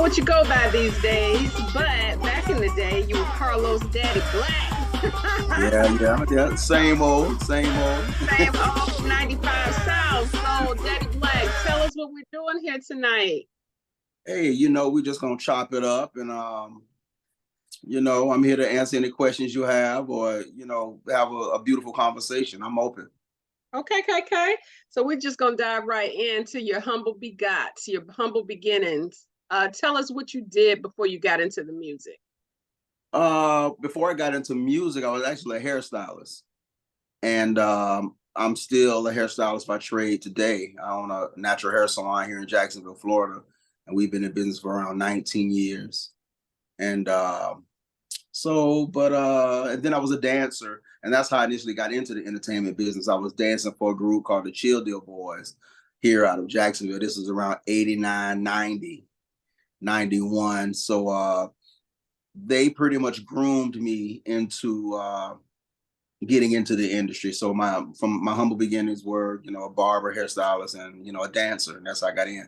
what you go by these days, but back in the day, you were Carlos Daddy Black. Yeah. Same old, same old. Same old 95 South. So, Daddy Black, tell us what we're doing here tonight. Hey, we just gonna chop it up, and I'm here to answer any questions you have, or have a beautiful conversation. I'm open. Okay. So we're just gonna dive right into your humble begots, your humble beginnings. Tell us what you did before you got into the music. Before I got into music, I was actually a hairstylist, and I'm still a hairstylist by trade today. I own a natural hair salon here in Jacksonville, Florida, and we've been in business for around 19 years. And and then I was a dancer, and that's how I initially got into the entertainment business. I was dancing for a group called the Chill Deal Boys here out of Jacksonville. This was around 89, 90, 91. So they pretty much groomed me into getting into the industry. So from my humble beginnings were, a barber, hairstylist, and a dancer, and that's how I got in.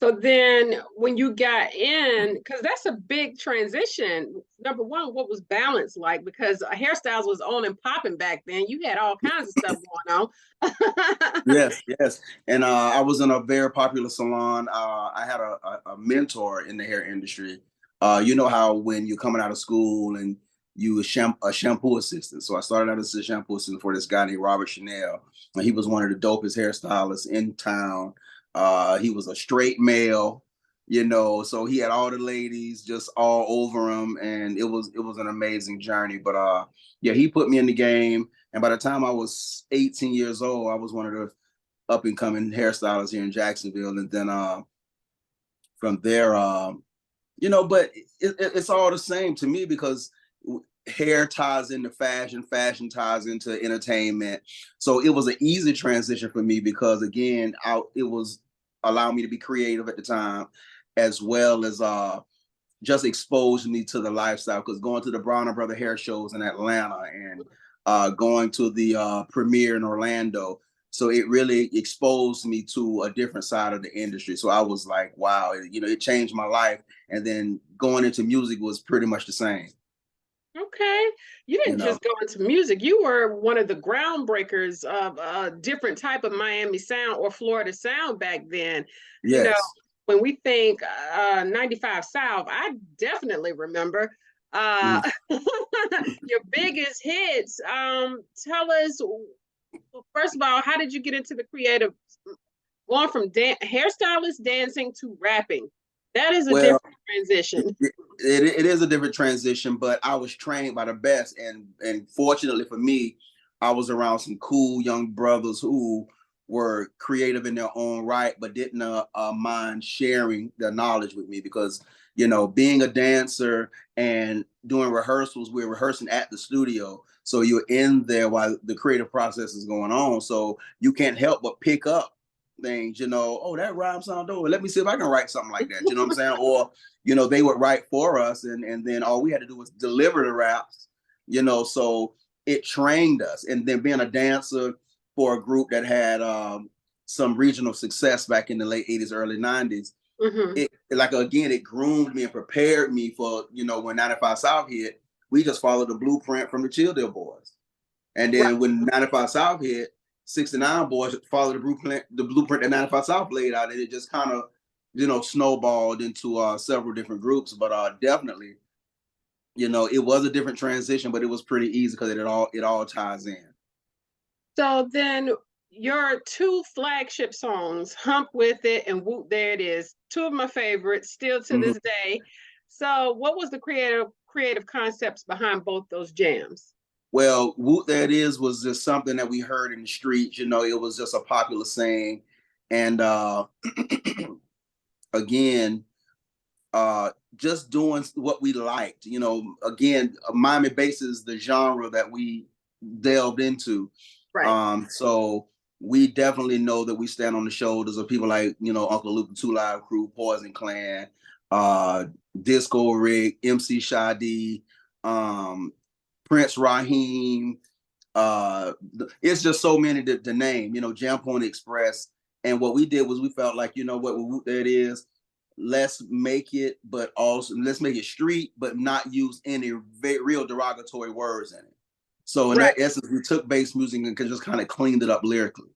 So then when you got in, because that's a big transition. Number one, what was balance like? Because hairstyles was on and popping back then. You had all kinds of stuff going on. Yes. And I was in a very popular salon. I had a mentor in the hair industry. You know how when you're coming out of school and you a shampoo assistant. So I started out as a shampoo assistant for this guy named Robert Chanel. And he was one of the dopest hairstylists in town. He was a straight male, so he had all the ladies just all over him, and it was an amazing journey. But he put me in the game, and by the time I was 18 years old, I was one of the up and coming hairstylists here in Jacksonville. And then from there, but it's all the same to me, because hair ties into fashion ties into entertainment. So it was an easy transition for me, because again, it was allowing me to be creative at the time, as well as just exposed me to the lifestyle. Because going to the Brown Brother hair shows in Atlanta, and going to the premiere in Orlando, so it really exposed me to a different side of the industry. So I was like, wow, it changed my life. And then going into music was pretty much the same. Okay. You didn't just go into music. You were one of the groundbreakers of a different type of Miami sound or Florida sound back then. Yes. When we think 95 South, I definitely remember your biggest hits. Tell us, first of all, how did you get into the creative, going from hairstylist dancing to rapping? That is a different transition. It is a different transition, but I was trained by the best, and fortunately for me, I was around some cool young brothers who were creative in their own right, but didn't mind sharing their knowledge with me. Because being a dancer and doing rehearsals, we're rehearsing at the studio, so you're in there while the creative process is going on, so you can't help but pick up things, oh, that rhyme sound dope. Let me see if I can write something like that. You know what I'm saying? Or, they would write for us, and then all we had to do was deliver the raps, so it trained us. And then being a dancer for a group that had some regional success back in the late 80s, early 90s, it groomed me and prepared me for, when 95 South hit, we just followed the blueprint from the Chill Deal Boys. And then when 95 South hit, 69 Boys followed the blueprint that 95 South laid out, and it just kind of, snowballed into several different groups. But definitely, it was a different transition, but it was pretty easy because it all ties in. So then your two flagship songs, Hump Wit It and Whoot There It Is, two of my favorites still to this day. So what was the creative concepts behind both those jams? Well, Whoot There It Is was just something that we heard in the streets. It was just a popular saying. And again, just doing what we liked. Again, Miami bass is the genre that we delved into. Right. So we definitely know that we stand on the shoulders of people like, Uncle Luke, the Two Live Crew, Poison Clan, Disco Rick, MC Shadi, Prince Raheem. It's just so many to name, Jam Point Express. And what we did was we felt like, what Whoot There It Is, let's make it, but also let's make it street, but not use any real derogatory words in it. So in Right. that essence, we took bass music and just kind of cleaned it up lyrically.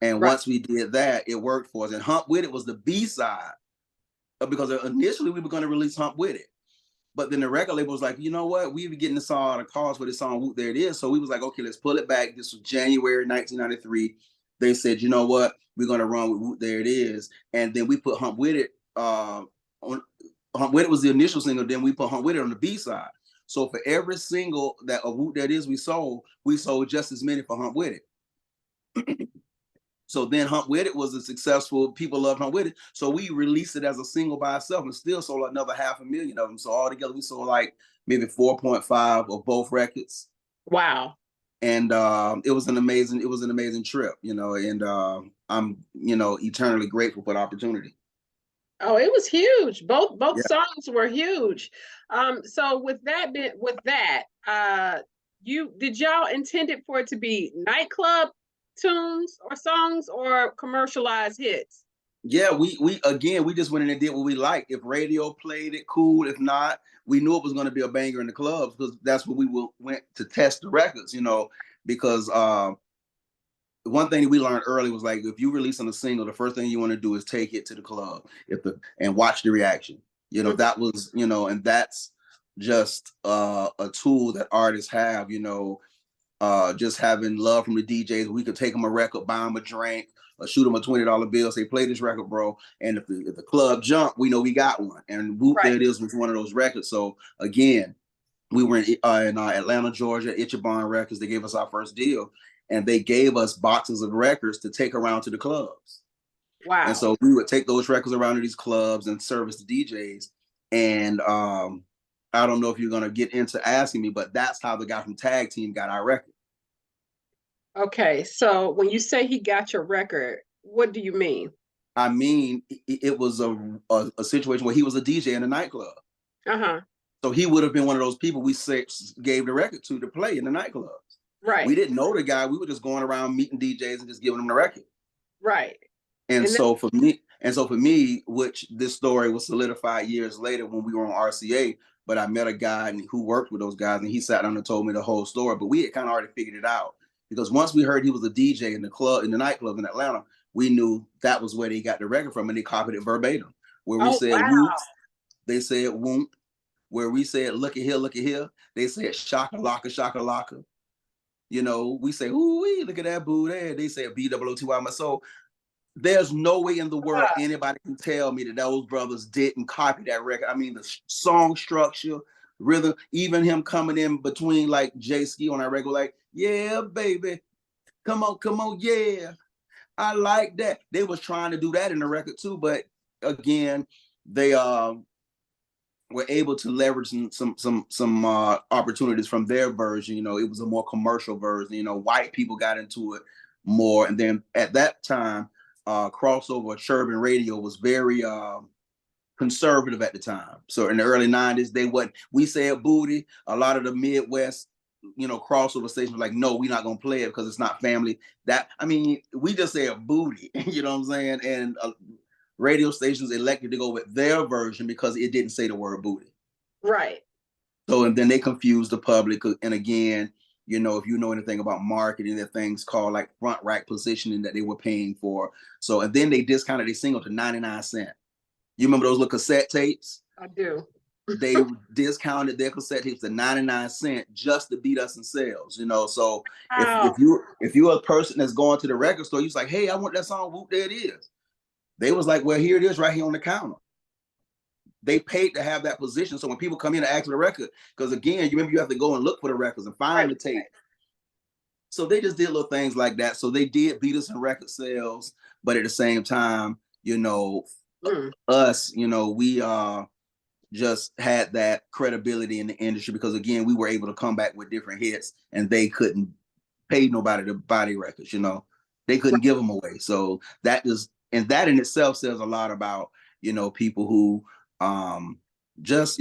And Right. once we did that, it worked for us. And Hump Wit It was the B-side, because initially we were going to release Hump Wit It. But then the record label was like, you know what? We were getting this song, the calls for this song, Whoot There It Is. So we was like, okay, let's pull it back. This was January 1993. They said, you know what? We're going to run with Whoot There It Is. And then we put Hump Wit It on. Hump Wit It was the initial single. Then we put Hump Wit It on the B-side. So for every single that of Whoot There It Is we sold just as many for Hump Wit It. So then Hump Wit It was a successful, people loved Hump Wit It. So we released it as a single by itself and still sold another 500,000 of them. So altogether we sold like maybe 4.5 of both records. Wow. And it was an amazing trip, and I'm, eternally grateful for the opportunity. Oh, it was huge. Both Yeah. songs were huge. So with that, did y'all intend it for it to be nightclub tunes or songs or commercialized hits? Yeah, we just went in and did what we liked. If radio played it, cool. If not, we knew it was going to be a banger in the clubs, because that's what we went to test the records, because one thing that we learned early was, like, if you release on a single, the first thing you want to do is take it to the club and watch the reaction. That was, and that's just a tool that artists have, just having love from the DJs. We could take them a record, buy them a drink, or shoot them a $20 bill, say, play this record, bro. And if the club jump, we know we got one. And Whoot There It Is was one of those records. So again, we were in Atlanta, Georgia, Ichiban Records. They gave us our first deal, and they gave us boxes of records to take around to the clubs. Wow. And so we would take those records around to these clubs and service the DJs. And I don't know if you're going to get into asking me, but that's how the guy from Tag Team got our record. Okay, so when you say he got your record, what do you mean? I mean, it was a situation where he was a DJ in a nightclub. Uh-huh. So he would have been one of those people we gave the record to play in the nightclubs. Right. We didn't know the guy. We were just going around meeting DJs and just giving them the record. Right. And so for me, which this story was solidified years later when we were on RCA, but I met a guy who worked with those guys, and he sat down and told me the whole story. But we had kind of already figured it out, because once we heard he was a DJ in the nightclub in Atlanta, we knew that was where they got the record from, and they copied it verbatim. Where we said whoop, they said whoop. Where we said look at here, they said shaka laka. We say, ooh, look at that boo there. They said BWOTY. So there's no way in the world anybody can tell me that those brothers didn't copy that record. I mean, the song structure, rhythm, even him coming in between, like Jay Ski on our record, like, yeah, baby, come on, yeah, I like that. They was trying to do that in the record too, but again, they were able to leverage some opportunities from their version. It was a more commercial version. White people got into it more, and then at that time, crossover urban radio was very conservative at the time. So in the early 90s, we said booty. A lot of the Midwest, crossover stations were like, no, we're not gonna play it because it's not family. We just said booty. You know what I'm saying? And radio stations elected to go with their version because it didn't say the word booty. Right. So, and then they confused the public. And again, if you know anything about marketing, there are things called like front rack positioning that they were paying for. So, and then they discounted a single to 99 cents. You remember those little cassette tapes? I do. They discounted their cassette tapes to 99 cents just to beat us in sales. So if you're a person that's going to the record store, you're like, hey, I want that song, Whoot There It Is. They was like, well, here it is right here on the counter. They paid to have that position. So when people come in to ask for the record, because again, you remember you have to go and look for the records and find the tape. So they just did little things like that. So they did beat us in record sales, but at the same time, us, we just had that credibility in the industry, because again, we were able to come back with different hits, and they couldn't pay nobody to buy their records. They couldn't give them away. So that in itself says a lot about, people who just,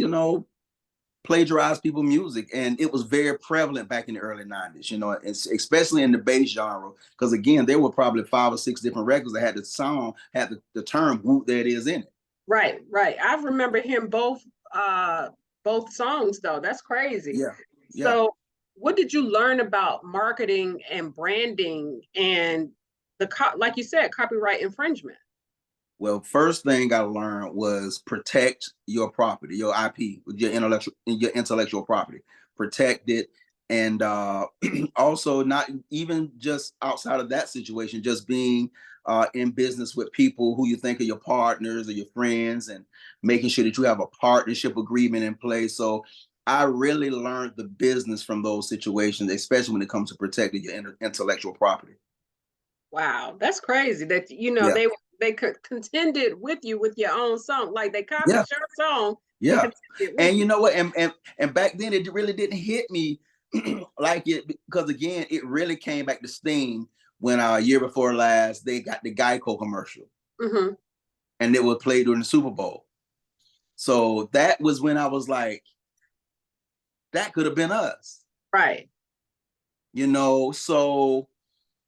plagiarize people's music. And it was very prevalent back in the early 90s, especially in the bass genre. Because again, there were probably 5 or 6 different records that had the term Whoot There It Is in it. Right, right. I remember him both songs though. That's crazy. Yeah, yeah. So what did you learn about marketing and branding and like you said, copyright infringement? Well, first thing I learned was protect your property, your IP, your intellectual property. Protect it, and also not even just outside of that situation, just being in business with people who you think are your partners or your friends, and making sure that you have a partnership agreement in place. So I really learned the business from those situations, especially when it comes to protecting your intellectual property. Wow, that's crazy that Yeah, they could contended with you with your own song. Like they copied yeah. your song and Yeah. contended with And you you. know what? And back then it really didn't hit me like it, because again, it really came back to sting when year before last they got the Geico commercial Hmm. and it was played during the Super Bowl. So that was when I was like, that could have been us, Right. you know. So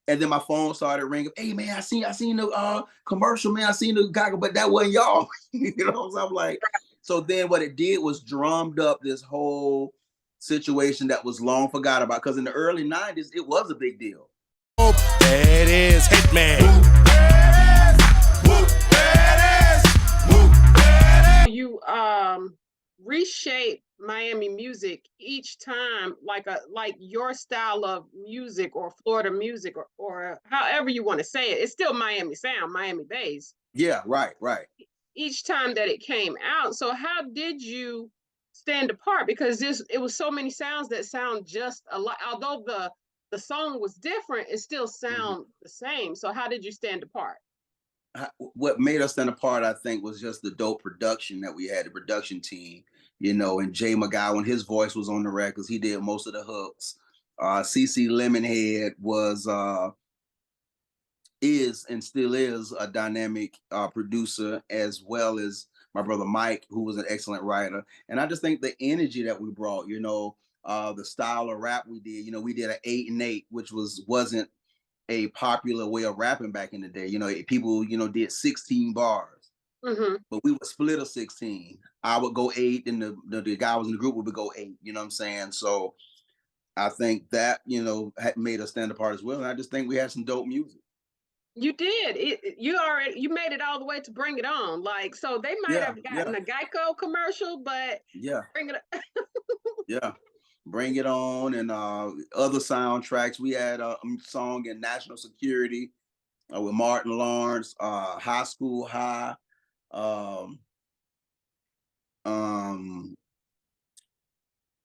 and then my phone started ringing. Hey man, I seen the commercial, man. I seen the Geico, but that wasn't y'all. You know, so I'm like, so then what it did was drummed up this whole situation that was long forgot about. Because in the early 90s, it was a big deal. Whoop, there it is, Hitman. Whoop, there it is. Whoop, there it is. You reshape Miami music each time, like your style of music or Florida music or however you want to say it. It's still Miami sound, Miami bass Yeah, right, right. each time that it came out. So how did you stand apart? Because it was so many sounds that sound just a lot. Although the song was different, it still Mhm. sound the same. So how did you stand apart? What made us stand apart, I think, was just the dope production that we had, the production team, you know, and Jay McGowan, his voice was on the records. He did most of the hooks. CC Lemonhead is and still is a dynamic producer, as well as my brother Mike, who was an excellent writer. And I just think the energy that we brought, you know, the style of rap we did, you know, we did an 8 and 8, which wasn't a popular way of rapping back in the day. You know, people, you know, did 16 bars, Hmm. but we would split a 16. I would go 8, and the guy was in the group would go 8. You know what I'm saying? So I think that, you know, had made us stand apart as well. And I just think we had some dope music. You did. You made it all the way to Bring It On. Like, so they might Yeah, have gotten yeah, a Geico commercial, but yeah. Bring It On. Yeah, Bring It On, and other soundtracks. We had a song in National Security with Martin Lawrence, High School High, um, um,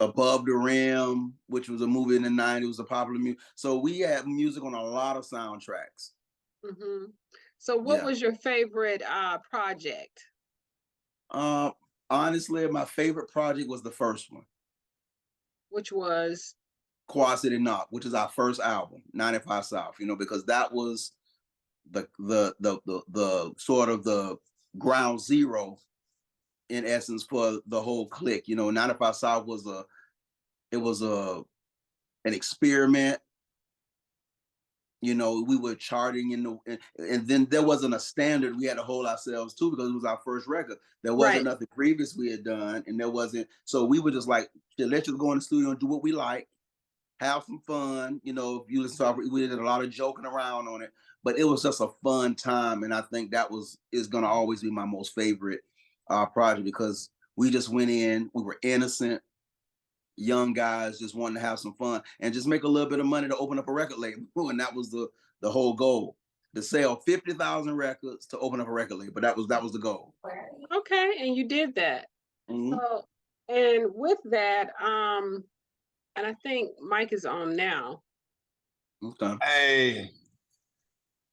Above the Rim, which was a movie in the 90s, was a popular music. So we had music on a lot of soundtracks. Hmm. So what Yeah. was your favorite project? Um, Honestly, my favorite project was the first one, Which was Quad City Knock, which is our first album, 95 South, you know, because that was the sort of the ground zero in essence for the whole clique. You know, 95 South was a an experiment. You know, we were charting and then there wasn't a standard we had to hold ourselves to, because it was our first record. There wasn't right. nothing previous we had done, and there wasn't. So we were just like, let's just go in the studio and do what we like, have some fun. You know, if you listen to we did a lot of joking around on it, but it was just a fun time. And I think that is gonna always be my most favorite project, because we just went in, we were innocent, young guys just wanting to have some fun and just make a little bit of money to open up a record label. And that was the whole goal. To sell 50,000 records to open up a record label. That was the goal. Okay, and you did that. Mhm. So, and with that, and I think Mike is on now. Okay. Hey,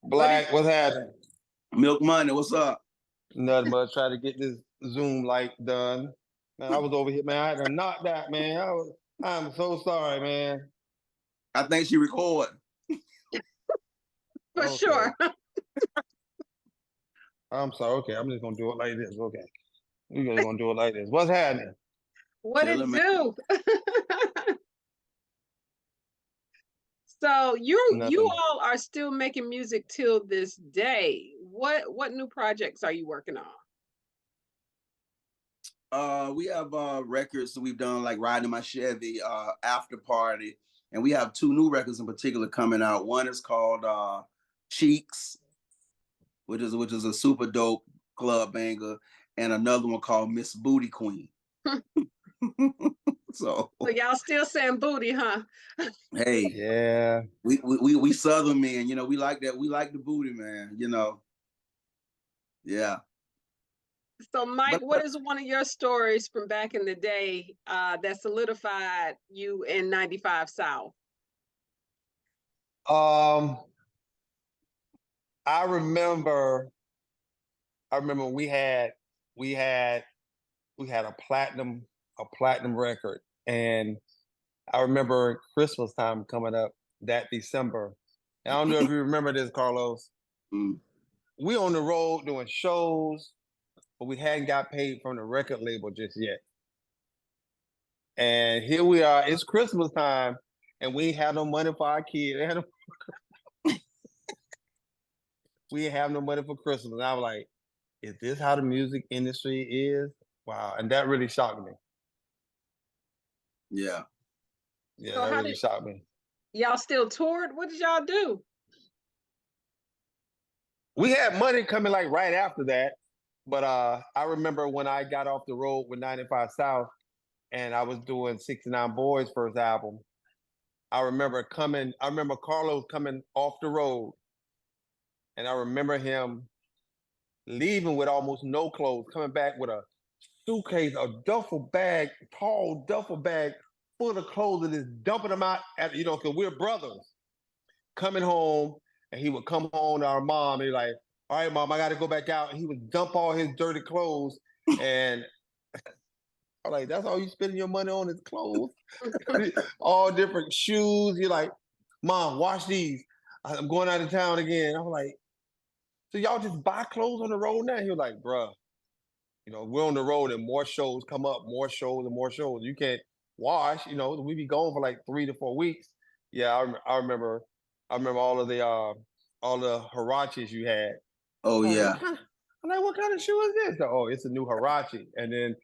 What did Black, what's happening? Milk Money, what's up? Nothing but try to get this Zoom light done. Man, I was over here, man. I had to knock that, man. I'm so sorry, man. I think she recorded. for Okay. sure? I'm sorry. Okay, I'm just gonna do it like this. Okay. We're just gonna do it like this. What's happening? What it Chilling, man. do? So you Nothing. all are still making music till this day. What new projects are you working on? We have records that we've done, like Riding in My Chevy, After Party, and we have 2 new records in particular coming out. One is called Cheeks, which is a super dope club banger, and another one called Miss Booty Queen. So y'all still saying booty, huh? hey, Yeah. we Southern men, we like that. We like the booty, man. Yeah. So, Mike, But what is one of your stories from back in the day that solidified you in 95 South? I remember we had a platinum record, and I remember Christmas time coming up that December. And I don't know if you remember this, Carlos. We on the road doing shows, but we hadn't got paid from the record label just yet. And here we are, it's Christmas time, and we ain't have no money for our kids. We ain't have no money for Christmas. And I was like, is this how the music industry is? Wow. And that really shocked me. Yeah. Yeah, So that really shocked me. Y'all still toured? What did y'all do? We had money coming like right after that. But I remember when I got off the road with 95 South and I was doing 69 Boyz' first album. I remember Carlos coming off the road, and I remember him leaving with almost no clothes, coming back with a suitcase, a duffel bag, tall duffel bag full of clothes, and just dumping them out at, because we're brothers. Coming home, and he would come home to our mom, and he's like, all right, Mom, I got to go back out. And he would dump all his dirty clothes, and I'm like, that's all you spending your money on is clothes? All different shoes. You're like, Mom, wash these. I'm going out of town again. I'm like, so y'all just buy clothes on the road now? He was like, bruh, we're on the road and more shows come up, more shows and more shows. You can't wash, we be going for like 3 to 4 weeks. Yeah, I remember all of the Huaraches you had. Oh, yeah. I'm like, what kind of shoe is this? Oh, it's a new Huarache. And then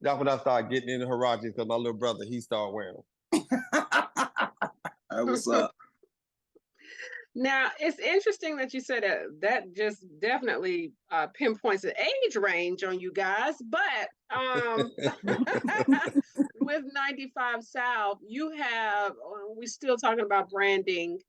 that's when I started getting into Huaraches because my little brother, he started wearing them. What's up? Now, it's interesting that you said that just definitely pinpoints an age range on you guys. But with 95 South, you have, we're still talking about branding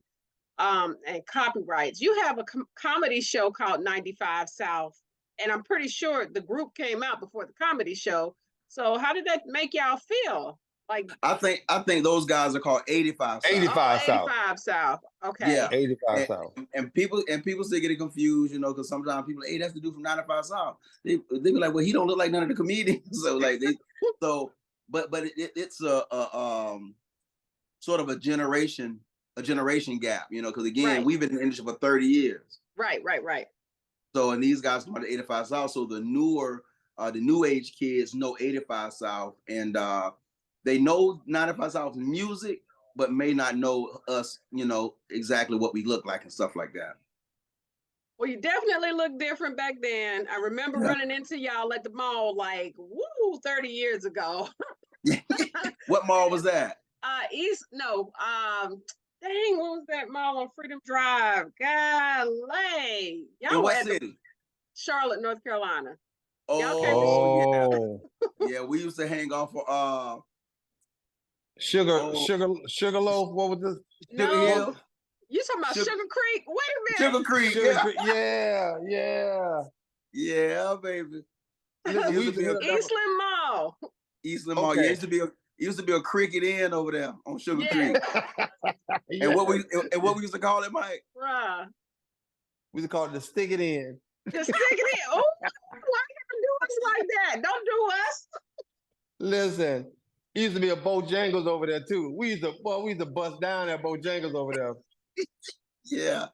and copyrights. You have a comedy show called 95 South, and I'm pretty sure the group came out before the comedy show. So how did that make y'all feel? Like, I think those guys are called 85 South. 85 South. 85 South. Okay. Yeah. 85 South. And people still get it confused, because sometimes people, hey, that's the dude from 95 South. They be like, well, he don't look like none of the comedians. So like but it's a sort of a generation gap, because again, Right. we've been in the industry for 30 years. Right. So, and these guys come out of 85 South. So the new age kids know 85 South, and they know 95 South music, but may not know us, exactly what we look like and stuff like that. Well, you definitely look different back then. I remember running into y'all at the mall 30 years ago. What mall was that? Dang, what was that mall on Freedom Drive? Golly. Y'all In what city? Charlotte, North Carolina. Oh, yeah. We used to hang on for Sugar Loaf. What was this? No, Hill. You talking about Sugar Creek? Wait a minute. Sugar Creek. Yeah, baby. Eastland Mall. Eastland Mall. Yeah, it used to be a Cricket Inn over there on Sugar Creek. And what we used to call it, Mike? Bruh. We used to call it the Stick It In. The Stick It In. Oh, why you do us like that? Don't do us. Listen, it used to be a Bojangles over there too. We used to bust down at Bojangles over there. Yeah.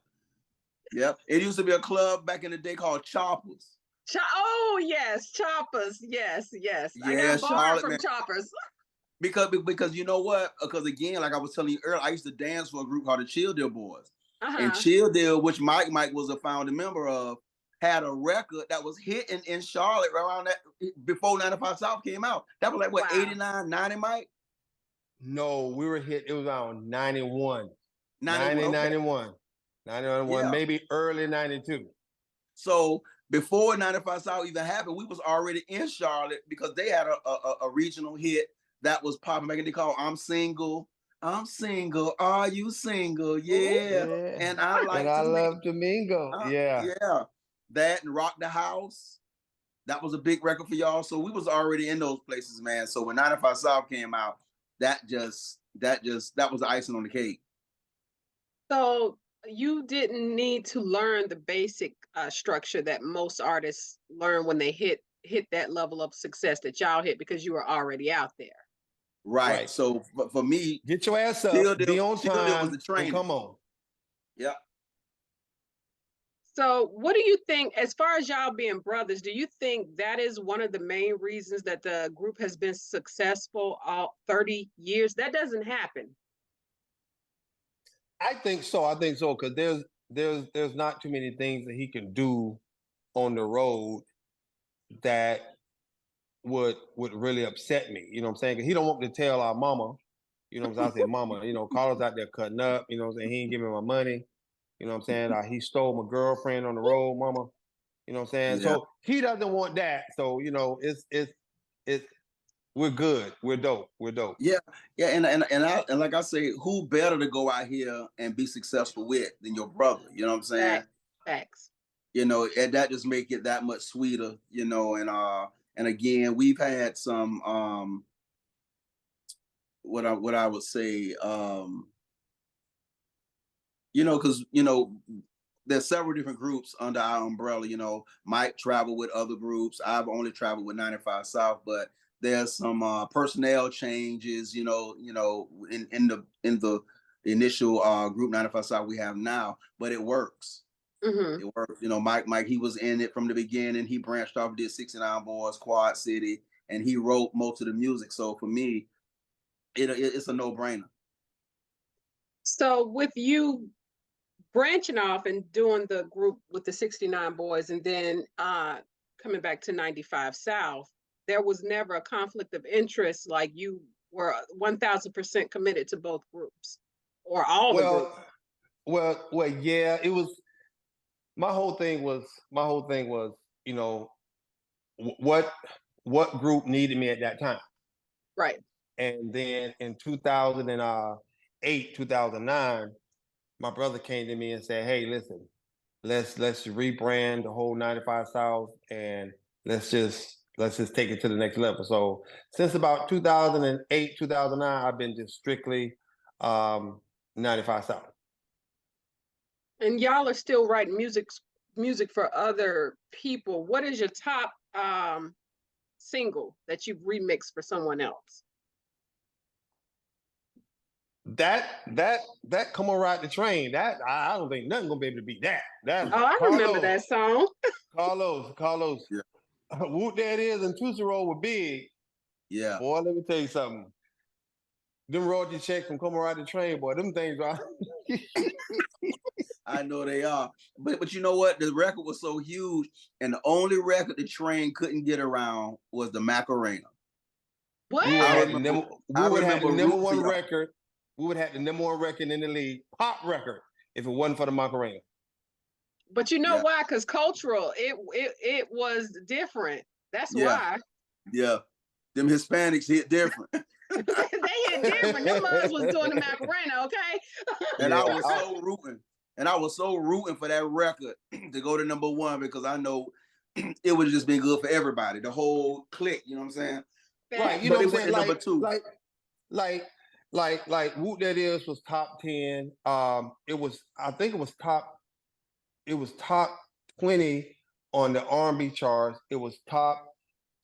Yep. It used to be a club back in the day called Choppers. Oh yes, Choppers. Yes. Yeah, I got barred from Choppers. Because you know what? Because again, like I was telling you earlier, I used to dance for a group called the Chill Deal Boys. Uh-huh. And Chill Deal, which Mike was a founding member of, had a record that was hitting in Charlotte around that before 95 South came out. That was like what, Wow. 89, 90, Mike? No, we were hit. It was on 91. 91. 90, Okay. 91. 91, Yeah. maybe early 92. So before 95 South even happened, we was already in Charlotte because they had a regional hit that was popping back, and they called I'm Single. I'm single. Are you single? Yeah. Yeah. And I like And I to love Domingo. Yeah. yeah. That and Rock the House. That was a big record for y'all. So we was already in those places, man. So when 95 South came out, that was the icing on the cake. So you didn't need to learn the basic structure that most artists learn when they hit that level of success that y'all hit because you were already out there. Right. So for me, get your ass up, be on time, was the training. Come on. Yeah. So what do you think, as far as y'all being brothers, do you think that is one of the main reasons that the group has been successful all 30 years? That doesn't happen. I think so because there's not too many things that he can do on the road that would really upset me. You know what I'm saying? 'Cause he don't want to tell our mama, you know what I'm saying? I say, mama, Carlos out there cutting up, you know what I'm saying? He ain't giving me my money. You know what I'm saying? He stole my girlfriend on the road, mama. You know what I'm saying? Yeah. So he doesn't want that. So, it's we're good. We're dope. We're dope. Yeah. Yeah. And like I say, who better to go out here and be successful with than your brother? You know what I'm saying? Facts. And that just make it that much sweeter, and again, we've had some what I would say, because there's several different groups under our umbrella. Mike traveled with other groups. I've only traveled with 95 South, but there's some personnel changes, in the initial group 95 South we have now, but it works. Mm-hmm. It worked. Mike, he was in it from the beginning. He branched off, did 69 Boys, Quad City, and he wrote most of the music. So for me, it's a no-brainer. So with you branching off and doing the group with the 69 Boys and then coming back to 95 South, there was never a conflict of interest, like you were 1000% committed to both groups or all the groups? Well, yeah, it was. My whole thing was, what group needed me at that time. Right. And then in 2008, 2009, my brother came to me and said, "Hey, listen, let's rebrand the whole 95 South and let's just take it to the next level." So since about 2008, 2009, I've been just strictly 95 South. And y'all are still writing music for other people. What is your top single that you've remixed for someone else? That come on, ride the train. That I don't think nothing gonna be able to beat that. I remember that song. Carlos. Yeah. Whoot There It Is and Tootsie Roll were big. Yeah. Boy, let me tell you something. Them royalty checks from Come on, Ride the Train, boy, them things are. I know they are, but you know what? The record was so huge, and the only record the train couldn't get around was the Macarena. What? We would have the number one y'all. record. We would have the number one record in the league, pop record, if it wasn't for the Macarena. But you know why? Because cultural, it was different. That's why. Yeah, them Hispanics hit different. They hit different. Them mugs was doing the Macarena, okay? And I was so rooting. And I was so rooting for that record to go to number one because I know it would have just been good for everybody, the whole clique. You know what I'm saying? Right. You but know it what I'm saying? Number two. Like Whoot That Is was top 10. I think it was top 20 on the R&B charts. It was top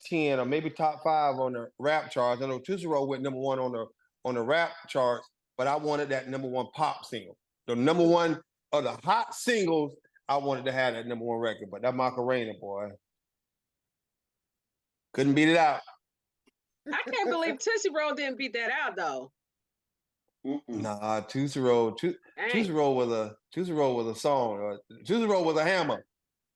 10 or maybe top 5 on the rap charts. I know Tootsie Roll went number 1 on the rap charts, but I wanted that number 1 pop single. The number 1 of the hot singles, I wanted to have that number 1 record, but that Macarena, boy, couldn't beat it out. I can't believe Tootsie Roll didn't beat that out though. Nah, Tootsie Roll was a song. Tootsie Roll was a hammer.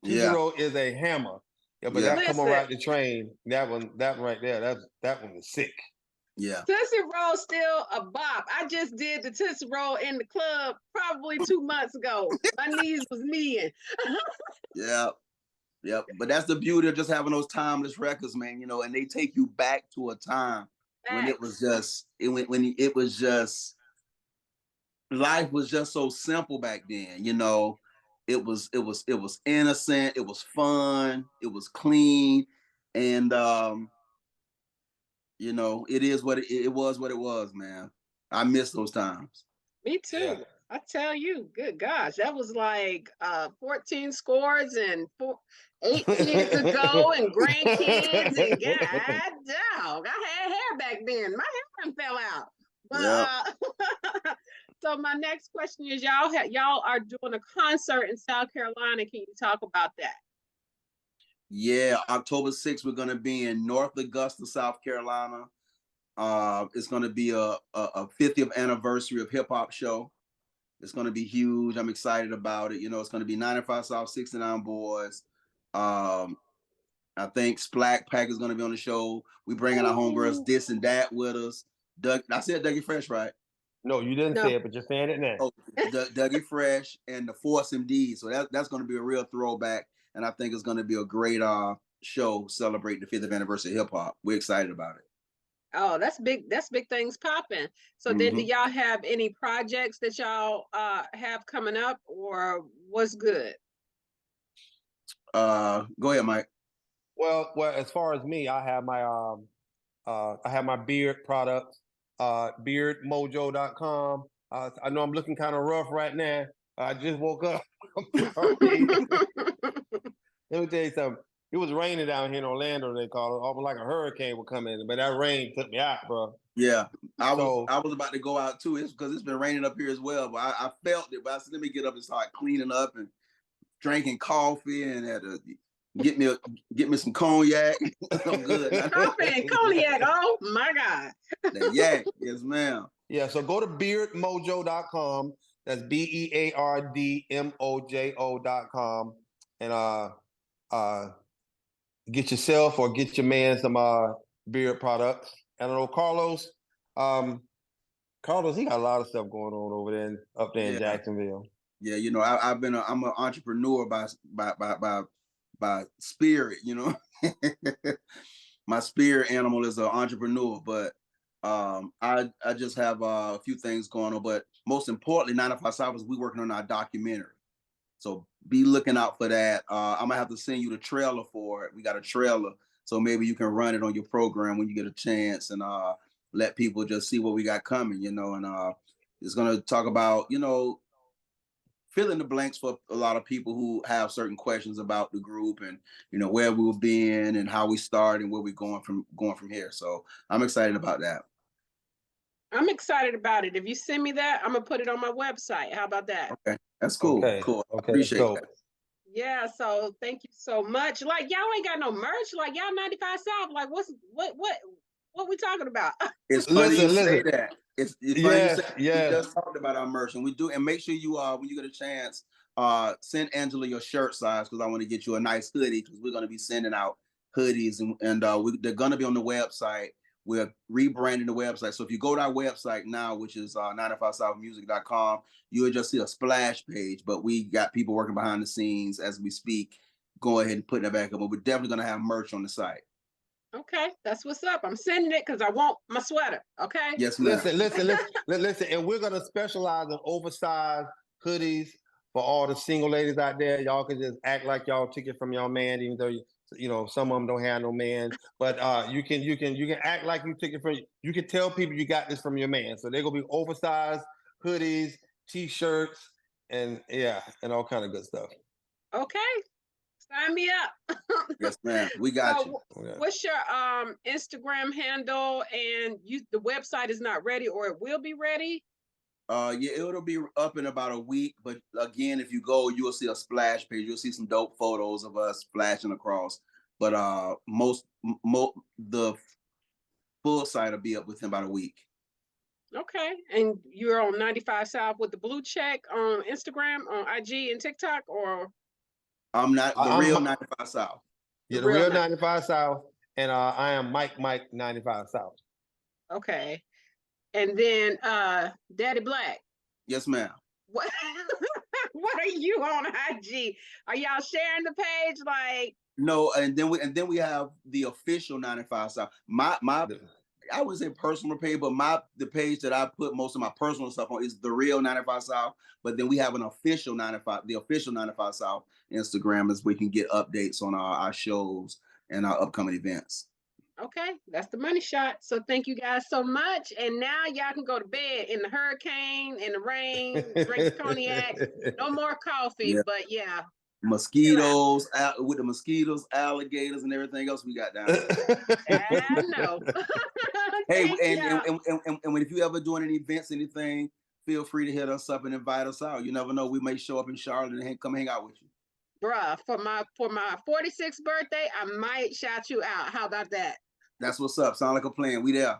Tootsie Yeah, Roll is a hammer. Yeah, but yeah, that come on Listen, right the train. That one right there. That one is sick. yeah, Tootsie Roll still a bop. I just did the Tootsie Roll in the club probably 2 months ago. My knees was kneeing. yeah. Yep, but that's the beauty of just having those timeless records, man. You know, and they take you back to a time when it was Facts. just when it was just life was just so simple back then. You know, it was innocent, it was fun, it was clean, and you know, it was what it was, man. I miss those times. Me Yeah. too. I tell you, good gosh, that was like 14 scores and 8 kids ago and grandkids and god dog. I had hair back then. My hair fell out. But Yeah. so my next question is y'all are doing a concert in South Carolina. Can you talk about that? Yeah, October 6th, we're gonna be in North Augusta, South Carolina. It's going to be a 50th anniversary of hip hop show. It's going to be huge. I'm excited about it. You know, it's going to be 95 South, 69 Boys. Um, I think Splack Pack is going to be on the show. We bringing our homegirls Ooh. this and that with us. I said Dougie Fresh, right? No, you didn't say No. it, but you're saying it now. Oh, Dougie Fresh and the Force MD. So that's going to be a real throwback, and I think it's going to be a great show celebrating the 50th anniversary of hip hop. We're excited about it. Oh, that's big. That's big things popping. So then do Mm-hmm. y'all have any projects that y'all have coming up or what's good? Go ahead, Mike. Well, as far as me, I have my beard products, beardmojo.com. I know I'm looking kind of rough right now. I just woke up. I'm sorry. Let me tell you something. It was raining down here in Orlando, they call it. Almost like a hurricane would come in, but that rain took me out, bro. Yeah, I So was about to go out too. It's because it's been raining up here as well. But I felt it. But I said, let me get up and start cleaning up and drinking coffee and had to get me some cognac. I'm good. Coffee and cognac. Oh my God. That yak, yes, ma'am. yeah, so go to beardmojo.com. That's beardmojo.com. And get yourself or get your man some beard products. I don't know, Carlos. Carlos, he got a lot of stuff going on over there up there in Yeah, Jacksonville. yeah. You know, I'm an entrepreneur by spirit. You know, my spirit animal is an entrepreneur, but I just have a few things going on. But most importantly, 905 South is we working on our documentary. So be looking out for that. I'm gonna have to send you the trailer for it. We got a trailer, so maybe you can run it on your program when you get a chance and let people just see what we got coming, you know. And it's gonna talk about, you know, fill in the blanks for a lot of people who have certain questions about the group and you know where we've been and how we started and where we're going from here. So I'm excited about that. I'm excited about it. If you send me that, I'm gonna put it on my website. How about that? Okay, that's cool. Okay. Cool. I Okay, that's appreciate dope. that. Yeah, so thank you so much. Like y'all ain't got no merch. Like y'all 95 South. Like what we talking about? It's funny you Listen, say listen. that. It's funny you say Yes, we yes. just talked about our merch, and we do. And make sure you when you get a chance, send Angela your shirt size because I want to get you a nice hoodie because we're going to be sending out hoodies and they're going to be on the website. We're rebranding the website. So if you go to our website now, which is 95southmusic.com, you'll just see a splash page. But we got people working behind the scenes as we speak. Go ahead and putting it back up. But we're definitely going to have merch on the site. Okay, that's what's up. I'm sending it because I want my sweater. Okay. Yes, ma'am. Listen, and we're gonna specialize in oversized hoodies for all the single ladies out there. Y'all can just act like y'all took it from your man, even though you know some of them don't have no man. But you can act like you took it from. You can tell people you got this from your man. So they're gonna be oversized hoodies, t-shirts, and yeah, and all kind of good stuff. Okay. Sign me up. Yes, ma'am. We got you. Okay. What's your Instagram handle? And the website is not ready or it will be ready. Yeah, it'll be up in about a week. But again, if you go, you'll see a splash page. You'll see some dope photos of us flashing across. But the full site will be up within about a week. Okay. And you're on 95 South with the blue check on Instagram, on IG and TikTok, or I'm not the I'm real Mi- 95 South. Yeah, The the real real name. 95 South, and I am Mike 95 South. Okay. And then Daddy Black. Yes, ma'am. What what are you on IG? Are y'all sharing the page? Like, No, and then we have the official 95 South. My I would say personal page, but the page that I put most of my personal stuff on is the real 95 South. But then we have an official 95, the official 95 South Instagram is where we can get updates on our shows and our upcoming events. okay, that's the money shot. So thank you guys so much. And now y'all can go to bed in the hurricane, in the rain, drink the cognac. No more coffee, Yeah. but yeah. Mosquitoes, with the mosquitoes, alligators, and everything else we got down there. I know. Hey, Thank y'all. and if you ever doing any events, anything, feel free to hit us up and invite us out. You never know, we may show up in Charlotte and come hang out with you. Bruh, for my 46th birthday, I might shout you out. How about that? That's what's up. Sound like a plan. We there.